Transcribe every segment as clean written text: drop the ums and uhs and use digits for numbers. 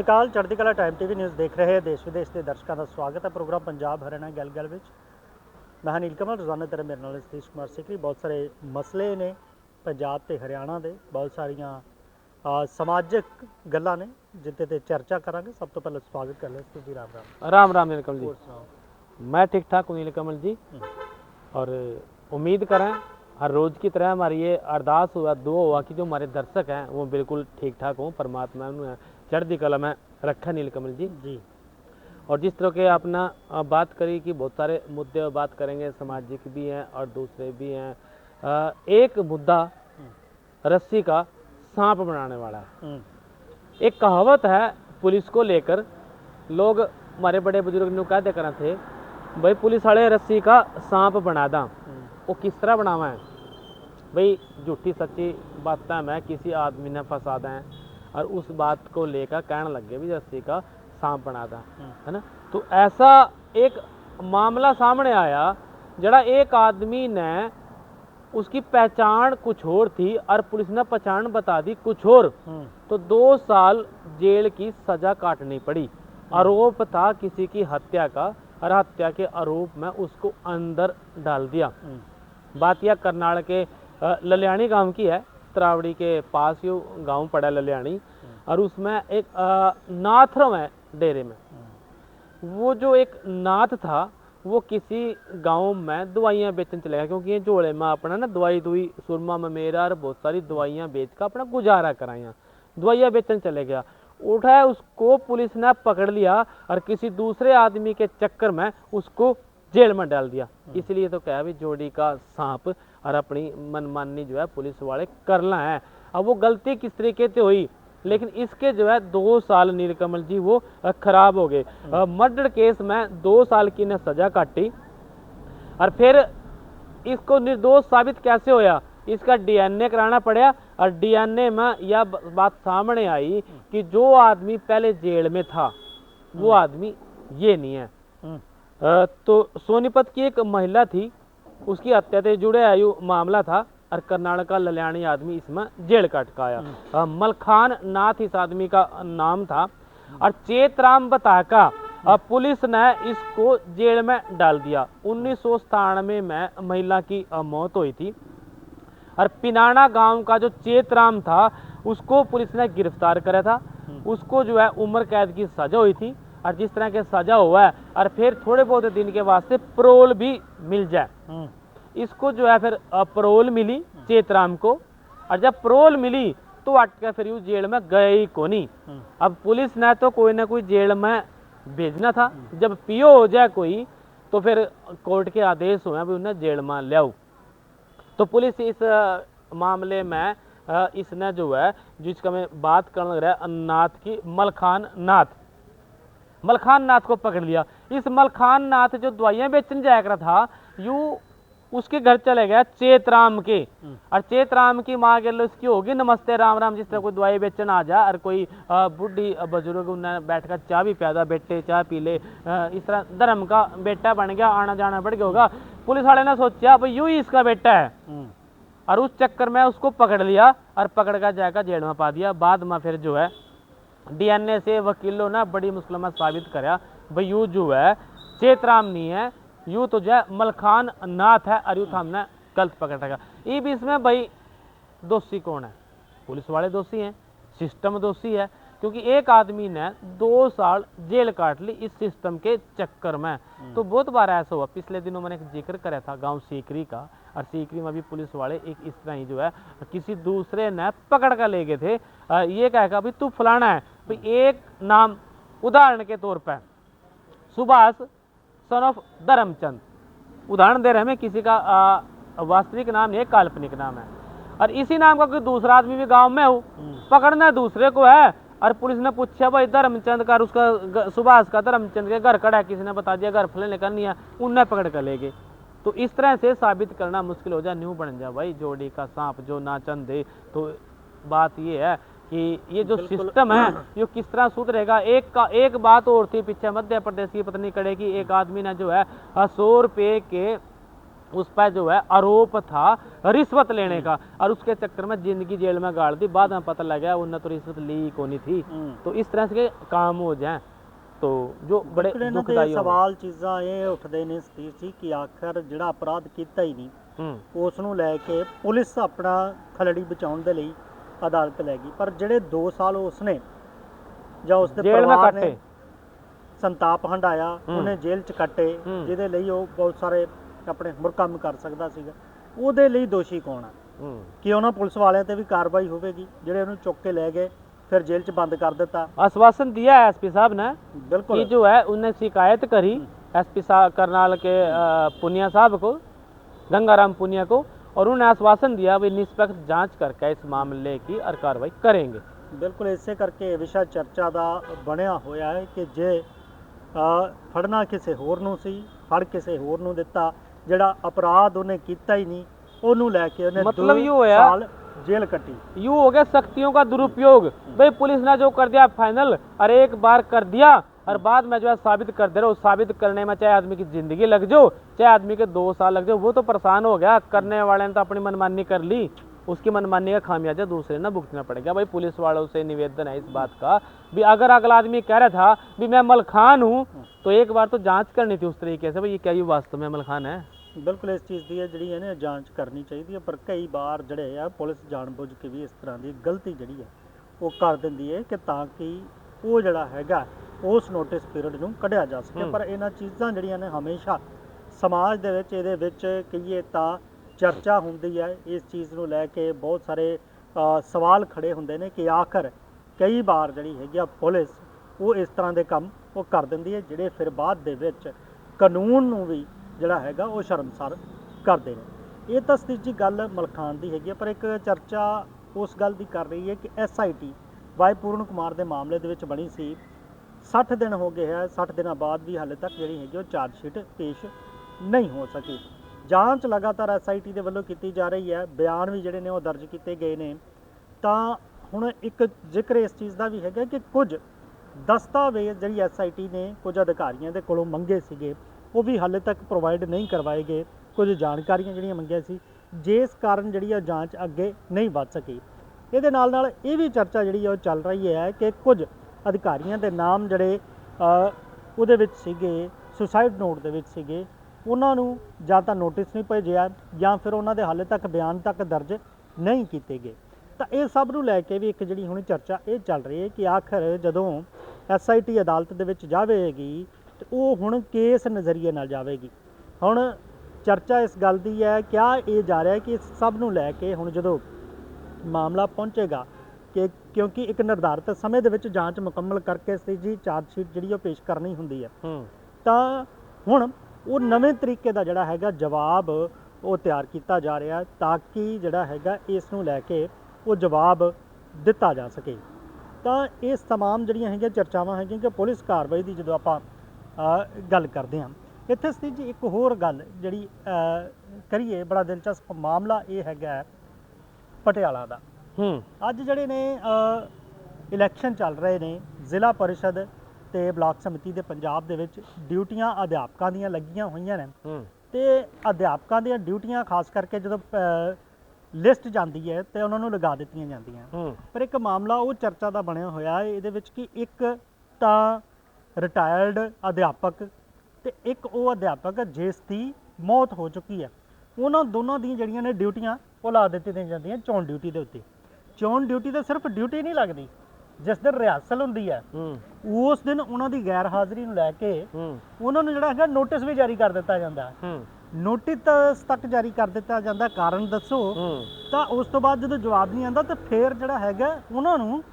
ਸ਼੍ਰੀ ਅਕਾਲ। ਚੜ੍ਹਦੀ ਕਲਾ time TV news ਦੇਖ ਰਹੇ ਦੇਸ਼ ਵਿਦੇਸ਼ ਦੇ ਦਰਸ਼ਕਾਂ ਦਾ ਸਵਾਗਤ ਹੈ। ਪ੍ਰੋਗਰਾਮ ਪੰਜਾਬ ਹਰਿਆਣਾ ਗੱਲ ਵਿੱਚ ਮੈਂ ਹਾਂ ਨੀਲਕਮਲ। ਰੋਜ਼ਾਨਾ ਤਰ੍ਹਾਂ ਮੇਰੇ ਨਾਲ ਸਤੀਸ਼ ਕੁਮਾਰ ਸਿਕਰੀ। ਬਹੁਤ ਸਾਰੇ ਮਸਲੇ ਨੇ ਪੰਜਾਬ ਤੇ ਹਰਿਆਣਾ ਦੇ, ਬਹੁਤ ਸਾਰੀਆਂ ਸਮਾਜਿਕ ਗੱਲਾਂ ਨੇ ਜਿੱਤੇ ਤੇ चर्चा करांगे। सब तो पहले स्वागत कर लें जी। राम राम। राम राम नीलकमल जी। और सुनाओ। मैं ठीक ठाक हूँ नीलकमल जी, और उम्मीद करें हर रोज़ की तरह हमारी ये अरदास हुआ, दुआ हुआ कि जो हमारे दर्शक हैं वो बिल्कुल ठीक ठाक हों, परमात्मा उन्हें चढ़ती कला में रखा नीलकमल जी। जी। और जिस तरह के अपना बात करी कि बहुत सारे मुद्दे बात करेंगे, सामाजिक भी हैं और दूसरे भी हैं। एक मुद्दा रस्सी का सांप बनाने वाला है। एक कहावत है पुलिस को लेकर, लोग हमारे बड़े बुजुर्ग ने कहते करा थे भाई पुलिस वाले रस्सी का सांप बना दा। वो किस तरह बनावा है भाई, झूठी सच्ची बातें मैं किसी आदमी ने फंसा दें और उस बात को लेकर कहने लगे भी रस्सी का सांप बना दा, है ना। तो ऐसा एक मामला सामने आया जड़ा एक आदमी ने उसकी पहचान कुछ और थी और पुलिस ने पहचान बता दी कुछ और। तो 2 साल जेल की सजा काटनी पड़ी। आरोप था किसी की हत्या का और हत्या के आरोप में उसको अंदर डाल दिया। बात यह करनाल के ललियानी गांव की है। तरावड़ी के पास यो गांव पड़ा ललियानी, और उसमें एक नाथ है डेरे में। वो जो एक नाथ था वो किसी गांव में दवाइयाँ बेचने चले गया, क्योंकि ये झोले में अपना ना दवाई सुरमा में मेरा और बहुत सारी दवाइयाँ बेच कर अपना गुजारा कराया। दवाइयाँ बेचने चले गया, उठाया उसको पुलिस ने पकड़ लिया और किसी दूसरे आदमी के चक्कर में उसको जेल में डाल दिया। इसलिए तो क्या भी जोड़ी का सांप और अपनी मनमानी जो है पुलिस वाले करना है। अब वो गलती किस तरीके से हुई, लेकिन इसके जो है 2 साल नीलकमल जी वो खराब हो गए। मर्डर केस में 2 साल की ने सजा काटी, और फिर इसको निर्दोष साबित कैसे होया, इसका डीएनए कराना पड़ा। और डीएनए में यह बात सामने आई कि जो आदमी पहले जेल में था वो आदमी ये नहीं है। तो सोनीपत की एक महिला थी, उसकी हत्या से जुड़े आयु मामला था, और कर्नाटक का ललियानी आदमी इसमें जेल काट का आया। मलखान नाथ इस आदमी का नाम था, और चेतराम बताका पुलिस ने इसको जेल में डाल दिया। 1997 में महिला की मौत हुई थी, और पिनाना गांव का जो चेतराम था उसको पुलिस ने गिरफ्तार करा था। उसको जो है उम्र कैद की सजा हुई थी, और जिस तरह के सजा हुआ है और फिर थोड़े बहुत दिन के वास्ते परोल भी मिल जाए। इसको जो है फिर परोल मिली चेतराम को, और जब परोल मिली तो अटका फिर यूँ जेल में गए ही को नहीं। अब पुलिस ने तो कोई ना कोई जेल में भेजना था, जब पीओ हो जाए कोई तो फिर कोर्ट के आदेश हुए भी उन्हें जेल में ले आओ। तो पुलिस इस मामले में इसने जो है जिसका मैं बात करने लग रहा है नाथ की, मलखान नाथ को पकड़ लिया। इस मलखान नाथ जो दवाइयाँ बेचने जाया करा था, यूँ उसके घर चले गया चेतराम के, और चेतराम की माँ के लिए उसकी होगी नमस्ते राम राम। जिस तरह कोई दवाई बेचने आ जा और कोई बुढ़ी बुजुर्ग उन्हें बैठ कर चाय भी प्यादा, बेटे चाय पी ले, इस तरह धर्म का बेटा बन गया, आना जाना बढ़ गया होगा। पुलिस वाले ने सोचा भाई यूँ ही इसका बेटा है, और उस चक्कर में उसको पकड़ लिया और पकड़ कर जाकर जेल में पा दिया। बाद में फिर जो है डीएनए से वकीलों ने बड़ी मुश्किल में साबित कराया भाई यूँ जो है चेतराम नहीं है, यूँ तो जो है मलखान नाथ है, और यूँ तो हमने गलत पकड़ रखा। ये भी इसमें भाई दोषी कौन है? पुलिस वाले दोषी हैं, सिस्टम दोषी है, क्योंकि एक आदमी ने 2 साल जेल काट ली इस सिस्टम के चक्कर में। तो बहुत बार ऐसा हुआ। पिछले दिनों मैंने एक जिक्र करा था गांव सीकरी का, और सीकरी में भी पुलिस वाले एक इस तरह ही जो है किसी दूसरे ने पकड़ कर ले गए थे। ये कहेगा भाई तू फलाना है, भाई एक नाम उदाहरण के तौर पर सुभाष सन ऑफ धर्मचंद, उदाहरण दे रहे हैं, किसी का वास्तविक नाम नहीं है, काल्पनिक नाम है। और इसी नाम का कोई दूसरा आदमी भी गांव में हो, पकड़ना दूसरे को है। और पुलिस ने पूछा भाई धर्मचंद का, उसका सुभाष का धर्मचंद के घर खड़ा है, किसी ने बता दिया घर फलाने का नहीं है, उन्हें पकड़ कर ले गए। तो इस तरह से साबित करना मुश्किल हो जाए, न्यू बन जाए भाई जोड़ी का सांप जो नाचन दे। तो बात ये है कि ये जो सिस्टम है ये किस तरह सुधरेगा। एक बात और थी, पीछे मध्य प्रदेश की पत्नी कड़े की एक आदमी ने जो है 100 रुपये के उस पर जो है आरोप था रिश्वत लेने का, और उसके चक्कर में जिंदगी जेल में गाड़ दी। बाद में पता लगा उन्हें तो रिश्वत ली को नहीं थी। तो इस तरह से काम हो जाए तो जो बड़े ਬਿਲਕੁਲ ਇਹਨਾਂ ਦੇ दुखदाई हो। ਸਵਾਲ ਚੀਜ਼ਾਂ ਇਹ ਉੱਠਦੇ ਨੇ ਸਤੀਸ਼ ਜੀ ਕਿ ਆਖਰ ਜਿਹੜਾ ਅਪਰਾਧ ਕੀਤਾ ਹੀ ਨਹੀਂ ਉਸ ਨੂੰ ਲੈ ਕੇ ਪੁਲਿਸ ਆਪਣਾ ਖਲੜੀ ਬਚਾਉਣ ਦੇ ਲਈ ਅਦਾਲਤ ਲੈ ਗਈ, ਪਰ ਜਿਹੜੇ 2 ਸਾਲ ਉਸਨੇ ਜਾਂ ਉਸਦੇ जेल में ਪਰਿਵਾਰ काटे। ਨੇ ਸੰਤਾਪ ਹੰਡਾਇਆ, ਉਹਨੇ ਜੇਲ੍ਹ 'ਚ ਕੱਟੇ, ਜਿਹਦੇ ਲਈ ਉਹ ਬਹੁਤ ਸਾਰੇ ਆਪਣੇ ਹੋਰ ਕੰਮ ਕਰ ਸਕਦਾ ਸੀਗਾ, ਉਹਦੇ ਲਈ ਦੋਸ਼ੀ ਕੌਣ ਆ? ਕਿ ਉਹਨਾਂ ਪੁਲਿਸ ਵਾਲਿਆਂ ਤੇ ਵੀ ਕਾਰਵਾਈ ਹੋਵੇਗੀ ਜਿਹੜੇ ਉਹਨੂੰ ਚੁੱਕ ਕੇ ਲੈ ਗਏ फिर जेल च बंद कर देता? आश्वासन दिया है एसपी साहब ने, बिल्कुल, कि जो है उन्हें शिकायत करी एसपी साहब करनाल के पुनिया साहब को, गंगाराम पुनिया को, और उन्हें आश्वासन दिया भी निष्पक्ष जांच करके इस मामले की और कार्रवाई करेंगे। बिल्कुल, इसे करके विषय चर्चा का बनया होया है कि जे फड़ना किसी होर नूं सी, फड़ किसी होर नूं दिता, जिहड़ा अपराध उन्हें कीता ही नहीं ਉਹਨੂੰ ਲੈ ਕੇ ਉਹਨੇ मतलब 2 यूं होया साल जेल कटी। यूं हो गया शक्तियों का दुरुपयोग। भाई पुलिस ने जो कर दिया फाइनल, और एक बार कर दिया और बाद में जो है साबित कर दे रहे हो। साबित करने में चाहे आदमी की जिंदगी लग जाओ, चाहे आदमी के 2 साल लग जाओ, वो तो परेशान हो गया। करने वाले ने तो अपनी मनमानी कर ली, उसकी मनमानी का खामियाजा दूसरे ने भुगतना पड़ेगा। भाई पुलिस वालों से निवेदन है इस बात का भी, अगर अगला आदमी कह रहा था भी मैं मलखान हूँ, तो एक बार तो जांच करनी थी उस तरीके से, भाई ये क्या ये वास्तव में मलखान है। बिल्कुल, इस चीज़ की जी है जांच करनी चाहिए, पर कई बार जड़े है पुलिस जानबूझ के भी इस तरह की गलती जी है वो कर देंदी है कि ताकि वो जड़ा हैगा उस नोटिस पीरियड नूं कढ़िया जा सके। पर इन्हां चीज़ां जड़ियां ने हमेशा समाज दे विच इहदे विच कहीए तां चर्चा हुंदी है। इस चीज़ नूं लै के बहुत सारे सवाल खड़े हुंदे ने कि आखिर कई बार जड़ी हैगी पुलिस वो इस तरह के काम वो कर दिंदी है जिहड़े फिर बाद दे विच कानून नूं भी ਜਿਹੜਾ ਹੈਗਾ ਉਹ ਸ਼ਰਮਸਾਰ ਕਰਦੇ ਨੇ। ਇਹ ਤਾਂ ਸਤੀਸ਼ ਜੀ ਗੱਲ ਮਲਖਾਨ ਦੀ ਹੈਗੀ, ਪਰ ਇੱਕ ਚਰਚਾ ਉਸ ਗੱਲ ਦੀ ਕਰ ਰਹੀ ਹੈ ਕਿ SIT ਵਾਈ ਪੂਰਨ ਕੁਮਾਰ ਦੇ ਮਾਮਲੇ ਦੇ ਵਿੱਚ ਬਣੀ ਸੀ। 60 ਦਿਨ ਹੋ ਗਏ ਹੈ, 60 ਦਿਨਾਂ ਬਾਅਦ ਵੀ ਹਾਲੇ ਤੱਕ ਜਿਹੜੀ ਹੈਗੀ ਉਹ ਚਾਰਜ ਸ਼ੀਟ ਪੇਸ਼ ਨਹੀਂ ਹੋ ਸਕੀ। ਜਾਂਚ ਲਗਾਤਾਰ SIT ਦੇ ਵੱਲੋਂ ਕੀਤੀ ਜਾ ਰਹੀ ਹੈ, ਬਿਆਨ ਵੀ ਜਿਹੜੇ ਨੇ ਉਹ ਦਰਜ ਕੀਤੇ ਗਏ ਨੇ। ਤਾਂ ਹੁਣ ਇੱਕ ਜ਼ਿਕਰ ਇਸ ਚੀਜ਼ ਦਾ ਵੀ ਹੈਗਾ ਕਿ ਕੁਝ ਦਸਤਾਵੇਜ਼ ਜਿਹੜੀ SIT ਨੇ ਕੁਝ ਅਧਿਕਾਰੀਆਂ ਦੇ ਕੋਲੋਂ ਮੰਗੇ ਸੀਗੇ ਉਹ ਵੀ ਹਾਲੇ ਤੱਕ ਪ੍ਰੋਵਾਈਡ ਨਹੀਂ ਕਰਵਾਏ ਗਏ। ਕੁਝ ਜਾਣਕਾਰੀਆਂ ਜਿਹੜੀਆਂ ਮੰਗੀਆਂ ਸੀ, ਜਿਸ ਕਾਰਨ ਜਿਹੜੀ ਆ ਜਾਂਚ ਅੱਗੇ ਨਹੀਂ ਵੱਧ ਸਕੀ। ਇਹਦੇ ਨਾਲ ਨਾਲ ਇਹ ਵੀ ਚਰਚਾ ਜਿਹੜੀ ਉਹ ਚੱਲ ਰਹੀ ਹੈ ਕਿ ਕੁਝ ਅਧਿਕਾਰੀਆਂ ਦੇ ਨਾਮ ਜਿਹੜੇ ਉਹਦੇ ਵਿੱਚ ਸੀਗੇ, ਸੁਸਾਈਡ ਨੋਟ ਦੇ ਵਿੱਚ ਸੀਗੇ, ਉਹਨਾਂ ਨੂੰ ਜਾਂ ਤਾਂ ਨੋਟਿਸ ਨਹੀਂ ਭੇਜਿਆ ਜਾਂ ਫਿਰ ਉਹਨਾਂ ਦੇ ਹਾਲੇ ਤੱਕ ਬਿਆਨ ਤੱਕ ਦਰਜ ਨਹੀਂ ਕੀਤੇ ਗਏ। ਤਾਂ ਇਹ ਸਭ ਨੂੰ ਲੈ ਕੇ ਵੀ ਇੱਕ ਜਿਹੜੀ ਹੁਣ ਚਰਚਾ ਇਹ ਚੱਲ ਰਹੀ ਹੈ ਕਿ ਆਖਰ ਜਦੋਂ SIT ਅਦਾਲਤ ਦੇ ਵਿੱਚ ਜਾਵੇਗੀ ਤੇ ਉਹ ਹੁਣ ਕਿਸ ਨਜ਼ਰੀਏ ਨਾਲ ਜਾਵੇਗੀ। ਹੁਣ ਚਰਚਾ ਇਸ ਗੱਲ ਦੀ ਹੈ, ਕਿਆ ਇਹ ਜਾ ਰਿਹਾ ਕਿ ਇਸ ਸਭ ਨੂੰ ਲੈ ਕੇ ਹੁਣ ਜਦੋਂ ਮਾਮਲਾ ਪਹੁੰਚੇਗਾ ਕਿ ਕਿਉਂਕਿ ਇੱਕ ਨਿਰਧਾਰਿਤ ਸਮੇਂ ਦੇ ਵਿੱਚ ਜਾਂਚ ਮੁਕੰਮਲ ਕਰਕੇ ਸੀ ਜੀ ਚਾਰਜ ਸ਼ੀਟ ਜਿਹੜੀ ਉਹ ਪੇਸ਼ ਕਰਨੀ ਹੁੰਦੀ ਹੈ, ਤਾਂ ਹੁਣ ਉਹ ਨਵੇਂ ਤਰੀਕੇ ਦਾ ਜਿਹੜਾ ਹੈਗਾ ਜਵਾਬ ਉਹ ਤਿਆਰ ਕੀਤਾ ਜਾ ਰਿਹਾ ਤਾਂ ਕਿ ਜਿਹੜਾ ਹੈਗਾ ਇਸ ਨੂੰ ਲੈ ਕੇ ਉਹ ਜਵਾਬ ਦਿੱਤਾ ਜਾ ਸਕੇ। ਤਾਂ ਇਸ तमाम ਜਿਹੜੀਆਂ ਹੈਗੀਆਂ ਚਰਚਾਵਾਂ ਹੈਗੀਆਂ ਕਿ ਪੁਲਿਸ ਕਾਰਵਾਈ ਦੀ ਜਦੋਂ ਆਪਾਂ ਗੱਲ ਕਰਦੇ ਹਾਂ, ਇੱਥੇ ਸਤੀਸ਼ ਜੀ ਇੱਕ ਹੋਰ ਗੱਲ ਜਿਹੜੀ ਕਰੀਏ, ਬੜਾ ਦਿਲਚਸਪ ਮਾਮਲਾ ਇਹ ਹੈਗਾ ਪਟਿਆਲਾ ਦਾ। ਅੱਜ ਜਿਹੜੇ ਨੇ ਇਲੈਕਸ਼ਨ ਚੱਲ ਰਹੇ ਨੇ, ਜ਼ਿਲ੍ਹਾ ਪਰਿਸ਼ਦ ਤੇ ਬਲਾਕ ਸਮਿਤੀ ਦੇ ਪੰਜਾਬ ਦੇ ਵਿੱਚ ਡਿਊਟੀਆਂ ਅਧਿਆਪਕਾਂ ਦੀਆਂ ਲੱਗੀਆਂ ਹੋਈਆਂ ਨੇ, ਤੇ ਅਧਿਆਪਕਾਂ ਦੀਆਂ ਡਿਊਟੀਆਂ ਖਾਸ ਕਰਕੇ ਜਦੋਂ ਲਿਸਟ ਜਾਂਦੀ ਹੈ ਤੇ ਉਹਨਾਂ ਨੂੰ ਲਗਾ ਦਿੱਤੀਆਂ ਜਾਂਦੀਆਂ। ਪਰ ਇੱਕ ਮਾਮਲਾ ਉਹ ਚਰਚਾ ਦਾ ਬਣਿਆ ਹੋਇਆ ਇਹਦੇ ਵਿੱਚ ਕਿ ਇੱਕ ਤਾਂ ਰਿਟਾਇਰਡ ਅਧਿਆਪਕ ਤੇ ਇੱਕ ਉਹ ਅਧਿਆਪਕ ਜਿਸ ਦੀ ਮੌਤ ਹੋ ਚੁੱਕੀ ਹੈ, ਉਹਨਾਂ ਦੋਨਾਂ ਦੀਆਂ ਜਿਹੜੀਆਂ ਨੇ ਡਿਊਟੀਆਂ ਉਹ ਲਾ ਦਿੱਤੀਆਂ ਜਾਂਦੀਆਂ ਚੋਣ ਡਿਊਟੀ ਦੇ ਉੱਤੇ। ਚੋਣ ਡਿਊਟੀ ਤਾਂ ਸਿਰਫ ਡਿਊਟੀ ਨਹੀਂ ਲੱਗਦੀ, ਜਿਸ ਦਿਨ ਰਿਹਰਸਲ ਹੁੰਦੀ ਹੈ ਉਸ ਦਿਨ ਉਹਨਾਂ ਦੀ ਗੈਰ ਹਾਜ਼ਰੀ ਨੂੰ ਲੈ ਕੇ ਉਹਨਾਂ ਨੂੰ ਜਿਹੜਾ ਹੈਗਾ ਨੋਟਿਸ ਵੀ ਜਾਰੀ ਕਰ ਦਿੱਤਾ ਜਾਂਦਾ। ਨੋਟਿਸ ਤੱਕ ਜਾਰੀ ਕਰ ਦਿੱਤਾ ਜਾਂਦਾ, ਕਾਰਨ ਦੱਸੋ, ਤਾਂ ਉਸ ਤੋਂ ਬਾਅਦ ਜਦੋਂ ਜਵਾਬ ਨਹੀਂ ਆਉਂਦਾ ਤਾਂ ਫਿਰ ਜਿਹੜਾ ਹੈਗਾ ਉਹਨਾਂ ਨੂੰ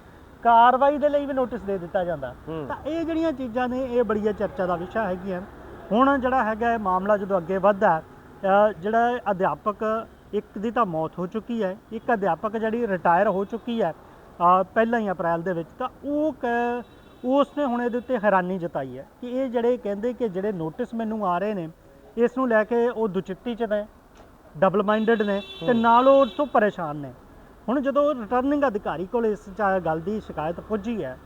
ਕਾਰਵਾਈ ਦੇ ਲਈ ਵੀ ਨੋਟਿਸ ਦੇ ਦਿੱਤਾ ਜਾਂਦਾ। ਤਾਂ ਇਹ ਜਿਹੜੀਆਂ ਚੀਜ਼ਾਂ ਨੇ ਇਹ ਬੜੀਆਂ ਚਰਚਾ ਦਾ ਵਿਸ਼ਾ ਹੈਗੀਆਂ। ਹੁਣ ਜਿਹੜਾ ਹੈਗਾ ਇਹ ਮਾਮਲਾ ਜਦੋਂ ਅੱਗੇ ਵੱਧਦਾ, ਜਿਹੜਾ ਅਧਿਆਪਕ ਇੱਕ ਦੀ ਤਾਂ ਮੌਤ ਹੋ ਚੁੱਕੀ ਹੈ, ਇੱਕ ਅਧਿਆਪਕ ਜਿਹੜੀ ਰਿਟਾਇਰ ਹੋ ਚੁੱਕੀ ਹੈ ਪਹਿਲਾਂ ਹੀ ਅਪ੍ਰੈਲ ਦੇ ਵਿੱਚ, ਤਾਂ ਉਸਨੇ ਹੁਣ ਇਹਦੇ ਉੱਤੇ ਹੈਰਾਨੀ ਜਤਾਈ ਹੈ ਕਿ ਇਹ ਜਿਹੜੇ ਕਹਿੰਦੇ ਕਿ ਜਿਹੜੇ ਨੋਟਿਸ ਮੈਨੂੰ ਆ ਰਹੇ ਨੇ ਇਸ ਨੂੰ ਲੈ ਕੇ ਉਹ ਦੁਚਿੱਤੀ 'ਚ ਨੇ, ਡਬਲ ਮਾਈਂਡਡ ਨੇ, ਤੇ ਨਾਲ ਉਹ ਤੋਂ ਪਰੇਸ਼ਾਨ ਨੇ। ਹੁਣ ਜਦੋਂ ਰਿਟਰਨਿੰਗ ਅਧਿਕਾਰੀ ਕੋਲ ਇਸ ਗੱਲ ਦੀ ਸ਼ਿਕਾਇਤ ਪੁੱਜੀ ਹੈ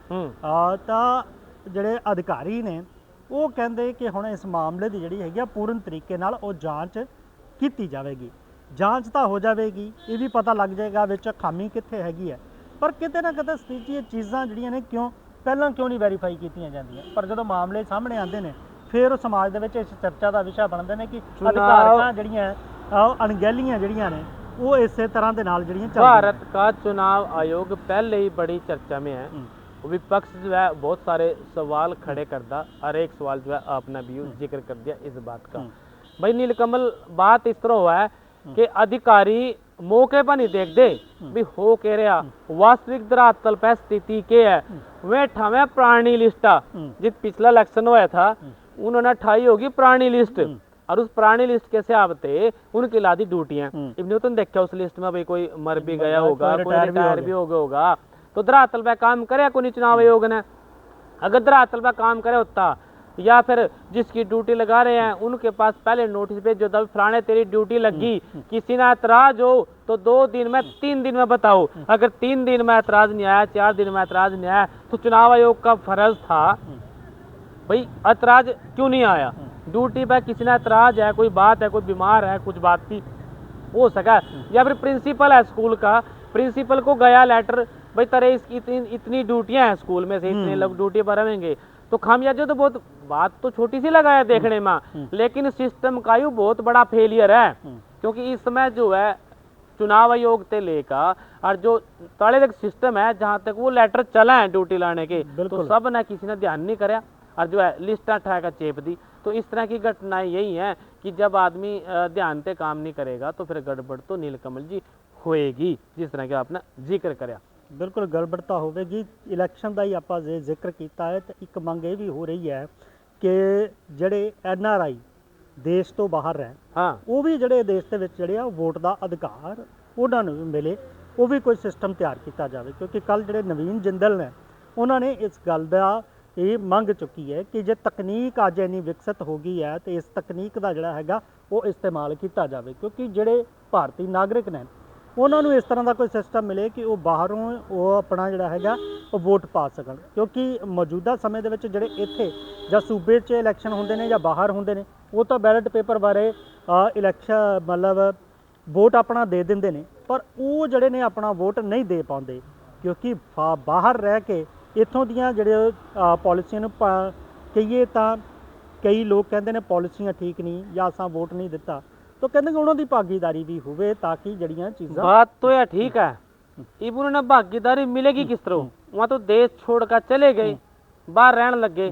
ਤਾਂ ਜਿਹੜੇ ਅਧਿਕਾਰੀ ਨੇ ਉਹ ਕਹਿੰਦੇ ਕਿ ਹੁਣ ਇਸ ਮਾਮਲੇ ਦੀ ਜਿਹੜੀ ਹੈਗੀ ਆ ਪੂਰਨ ਤਰੀਕੇ ਨਾਲ ਉਹ ਜਾਂਚ ਕੀਤੀ ਜਾਵੇਗੀ। ਜਾਂਚ ਤਾਂ ਹੋ ਜਾਵੇਗੀ, ਇਹ ਵੀ ਪਤਾ ਲੱਗ ਜਾਏਗਾ ਵਿੱਚ ਖਾਮੀ ਕਿੱਥੇ ਹੈਗੀ ਹੈ, ਪਰ ਕਿਤੇ ਨਾ ਕਿਤੇ ਸਥਿਤੀ ਇਹ ਚੀਜ਼ਾਂ ਜਿਹੜੀਆਂ ਨੇ ਪਹਿਲਾਂ ਕਿਉਂ ਨਹੀਂ ਵੈਰੀਫਾਈ ਕੀਤੀਆਂ ਜਾਂਦੀਆਂ। ਪਰ ਜਦੋਂ ਮਾਮਲੇ ਸਾਹਮਣੇ ਆਉਂਦੇ ਨੇ ਫਿਰ ਉਹ ਸਮਾਜ ਦੇ ਵਿੱਚ ਇਸ ਚਰਚਾ ਦਾ ਵਿਸ਼ਾ ਬਣਦੇ ਨੇ ਕਿ ਅਧਿਕਾਰੀਆਂ ਜਿਹੜੀਆਂ ਅਣਗਹਿਲੀਆਂ ਜਿਹੜੀਆਂ ਨੇ वो इस तरह के नाल जड़ियां चल भारत का चुनाव आयोग पहले ही बड़ी चर्चा में है। विपक्ष जो है बहुत सारे सवाल खड़े करता, हर एक सवाल जो है अपना भी जिक्र कर दिया इस बात का। भाई नीलकमल, बात इस तरह हुआ है कि अधिकारी मौके पर नहीं देखते भी हो कह रहा, वास्तविक धरातल पर स्थिति के है वे ठावे पुरानी लिस्ट जिस पिछला इलेक्शन हुआ था उन्होंने ठाई होगी पुरानी लिस्ट, और उस पुरानी लिस्ट के हिसाब से उनकी लादी ड्यूटियां। इब्न न्यूटन देखा उस लिस्ट में भाई कोई मर भी गया होगा, कोई रिटायर भी हो गया होगा, तो धरातल पे काम करे कोई चुनाव आयोग ने। अगर धरातल पे काम करे होता या फिर जिसकी ड्यूटी लगा रहे हैं उनके पास पहले नोटिस भेजो था फलाने तेरी ड्यूटी लगी, किसी ने एतराज हो तो 2 दिन में 3 दिन में बताओ। अगर 3 दिन में एतराज नहीं आया, 4 दिन में एतराज नहीं आया, तो चुनाव आयोग का फर्ज था भाई एतराज क्यों नहीं आया। ड्यूटी पर किसी ने एतराज है, कोई बात है, कोई बीमार है, कुछ बात भी हो सका, या फिर प्रिंसिपल है स्कूल का, प्रिंसिपल को गया लेटर भाई तेरे इतनी ड्यूटियां हैं स्कूल में से, इतने लोग ड्यूटी पर रहेंगे, तो खामियाजा तो बहुत बात तो छोटी सी लगा है देखने में, लेकिन सिस्टम का ही बहुत बड़ा फेलियर है। क्योंकि इस समय जो है चुनाव आयोग से लेकर और जो ताले तक सिस्टम है जहाँ तक वो लेटर चला है ड्यूटी लाने के, तो सब ने किसी ने ध्यान नहीं कराया और जो है लिस्ट ठा चेप दी। तो इस तरह की घटनाएं यही हैं कि जब आदमी ध्यान से काम नहीं करेगा तो फिर गड़बड़ तो नीलकमल जी होएगी, जिस तरह का आपने जिक्र कराया। बिल्कुल गड़बड़ तो होगी। इलैक्शन का ही आप जिक्र किया है, तो एक मंग ये भी हो रही है कि ਜਿਹੜੇ NRI देश तो बाहर है, हाँ वो भी ਜਿਹੜੇ देश ਦੇ ਵਿੱਚ ਜਿਹੜੇ ਆ ਵੋਟ ਦਾ ਅਧਿਕਾਰ ਉਹਨਾਂ ਨੂੰ ਵੀ ਮਿਲੇ, ਉਹ ਵੀ ਕੋਈ ਸਿਸਟਮ ਤਿਆਰ ਕੀਤਾ ਜਾਵੇ। ਕਿਉਂਕਿ ਕੱਲ ਜਿਹੜੇ ਨਵੀਨ ਜਿੰਦਲ ਨੇ ਉਹਨਾਂ ਨੇ ਇਸ ਗੱਲ ਦਾ ਇਹ ਮੰਗ ਚੁੱਕੀ ਹੈ ਕਿ ਜੇ ਤਕਨੀਕ ਅੱਜ ਇੰਨੀ ਵਿਕਸਿਤ ਹੋ ਗਈ ਹੈ ਤੇ ਇਸ ਤਕਨੀਕ ਦਾ ਜਿਹੜਾ ਹੈਗਾ ਉਹ ਇਸਤੇਮਾਲ ਕੀਤਾ ਜਾਵੇ, ਕਿਉਂਕਿ ਜਿਹੜੇ ਭਾਰਤੀ ਨਾਗਰਿਕ ਨੇ ਉਹਨਾਂ ਨੂੰ ਇਸ ਤਰ੍ਹਾਂ ਦਾ ਕੋਈ ਸਿਸਟਮ ਮਿਲੇ ਕਿ ਉਹ ਬਾਹਰੋਂ ਉਹ ਆਪਣਾ ਜਿਹੜਾ ਹੈਗਾ ਉਹ ਵੋਟ ਪਾ ਸਕਣ। ਕਿਉਂਕਿ ਮੌਜੂਦਾ ਸਮੇਂ ਦੇ ਵਿੱਚ ਜਿਹੜੇ ਇੱਥੇ ਜਾਂ ਸੂਬੇ 'ਚ ਇਲੈਕਸ਼ਨ ਹੁੰਦੇ ਨੇ ਜਾਂ ਬਾਹਰ ਹੁੰਦੇ ਨੇ, ਉਹ ਤਾਂ ਬੈਲਟ ਪੇਪਰ ਬਾਰੇ ਇਲੈਕਸ਼ਨ ਮਤਲਬ ਵੋਟ ਆਪਣਾ ਦੇ ਦਿੰਦੇ ਨੇ, ਪਰ ਉਹ ਜਿਹੜੇ ਨੇ ਆਪਣਾ ਵੋਟ ਨਹੀਂ ਦੇ ਪਾਉਂਦੇ, ਕਿਉਂਕਿ ਬਾਹਰ ਰਹਿ ਕੇ ਇੱਥੋਂ ਦੀਆਂ ਜਿਹੜੇ ਪਾਲਿਸੀਆਂ ਨੂੰ ਕਹੀਏ ਤਾਂ ਕਈ ਲੋਕ ਕਹਿੰਦੇ ਨੇ ਪਾਲਿਸੀਆਂ ਠੀਕ ਨਹੀਂ ਜਾਂ ਅਸਾਂ ਵੋਟ ਨਹੀਂ ਦਿੱਤਾ, तो कहते हैं उन्होंने भागीदारी भी होवे ताकि जड़ियां चीज़ां। बात तो यार ठीक है, इब उन्होंने भागीदारी मिलेगी किस तरह, वहाँ तो देश छोड़कर चले गए, बाहर रहने लग गए।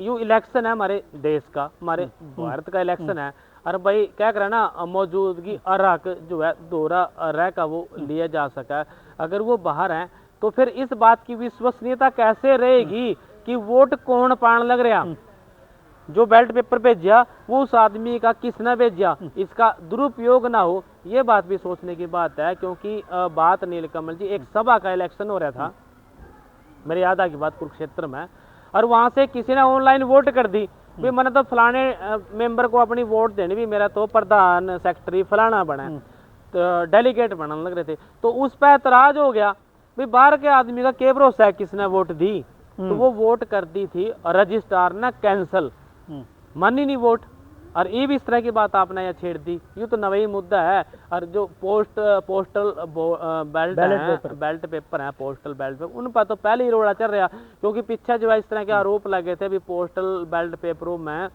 यू इलेक्शन है हमारे देश का, हमारे भारत का इलेक्शन है, और भाई क्या करा ना मौजूदगी अरहक जो है दोहरा रह का वो लिया जा सका है। अगर वो बाहर हैं तो फिर इस बात की विश्वसनीयता कैसे रहेगी कि वोट कौन पाने लग रहा, जो बैलेट पेपर भेजा वो उस आदमी का किसने भेजा, इसका दुरुपयोग ना हो, ये बात भी सोचने की बात है। क्योंकि बात नीलकमल जी एक सभा का इलेक्शन हो रहा था, मेरे याद आ की बात कुरुक्षेत्र में, और वहाँ से किसी ने ऑनलाइन वोट कर दी भी मैंने तो फलाने मेंबर को अपनी वोट देनी, भी मेरा तो प्रधान सेक्रेटरी फलाना बना तो डेलीगेट बनने लग रहे थे, तो उस पर एतराज हो गया भी बाहर के आदमी का क्या भरोसा है किसने वोट दी, तो वो वोट कर दी थी और रजिस्ट्रार ने कैंसल, मानी नहीं वोट। और ये भी इस तरह की बात आपने यहाँ छेड़ दी, ये तो नवा ही मुद्दा है। और जो पोस्टल बैलेट पेपर है, पोस्टल बैलेट पेपर, उन पर तो पहले ही रोड़ा चल रहा, क्योंकि पीछे जो है इस तरह के आरोप लगे थे भी पोस्टल बैलेट पेपरों में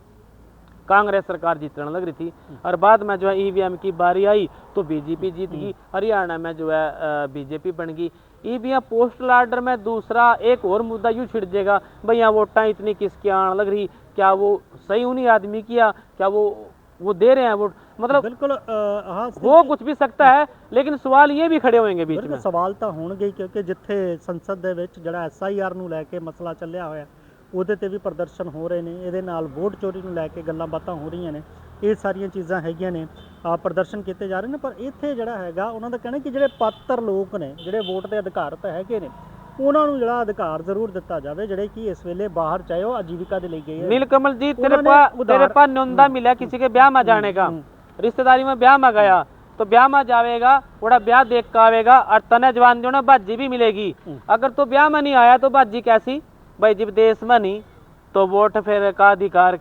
कांग्रेस सरकार जीतने लग रही थी, और बाद में जो है EVM की बारी आई तो बीजेपी जीत गई, हरियाणा में जो है बीजेपी बन गई। EVM पोस्टल ऑर्डर में दूसरा एक और मुद्दा यूँ छिड़ जाएगा भाई यहाँ वोटा इतनी किसकी आने लग रही, क्या वो सही उन्हीं आदमी किया, क्या वो दे रहे हैं वोट, मतलब बिल्कुल हाँ हो कुछ भी सकता है, लेकिन सवाल ये भी खड़े होंगे बीच में। सवाल तो होंगे, क्योंकि जिथे संसद ਦੇ ਵਿੱਚ ਜਿਹੜਾ SIR ਨੂੰ ਲੈ ਕੇ ਮਸਲਾ ਚੱਲਿਆ ਹੋਇਆ ਉਹਦੇ ਤੇ ਵੀ ਪ੍ਰਦਰਸ਼ਨ ਹੋ ਰਹੇ ਨੇ, ਇਹਦੇ ਨਾਲ ਵੋਟ ਚੋਰੀ ਨੂੰ ਲੈ ਕੇ ਗੱਲਾਂ ਬਾਤਾਂ ਹੋ ਰਹੀਆਂ ਨੇ, ਇਹ ਸਾਰੀਆਂ ਚੀਜ਼ਾਂ ਹੈਗੀਆਂ ਨੇ, ਪ੍ਰਦਰਸ਼ਨ ਕੀਤੇ ਜਾ ਰਹੇ ਨੇ। ਪਰ ਇੱਥੇ ਜਿਹੜਾ ਹੈਗਾ ਉਹਨਾਂ ਦਾ ਕਹਿਣਾ ਕਿ ਜਿਹੜੇ ਪਾਤਰ ਲੋਕ ਨੇ, ਜਿਹੜੇ ਵੋਟ ਦੇ ਅਧਿਕਾਰਤ ਹੈਗੇ ਨੇ, ਉਹਨਾਂ ਨੂੰ ਜਿਹੜਾ ਅਧਿਕਾਰ ਜ਼ਰੂਰ ਦਿੱਤਾ ਜਾਵੇ, ਜਿਹੜੇ ਕਿ ਇਸ ਵੇਲੇ ਬਾਹਰ ਚਾਹੇ ਉਹ ਆਜੀविका ਦੇ ਲਈ ਗਏ। नीलकमल जी तेरे पास न्योंदा मिला किसी के ब्याह में जाने का, रिश्तेदारी में ब्याह में गया तो ब्याह में जावेगा, बड़ा ब्याह देख कर आवेगा, और तने जवान जो ना बाजी भी मिलेगी। अगर तो ब्याह में नहीं आया तो बाजी कैसी भाई, जब देश में नहीं तो वोट फिर का अधिकार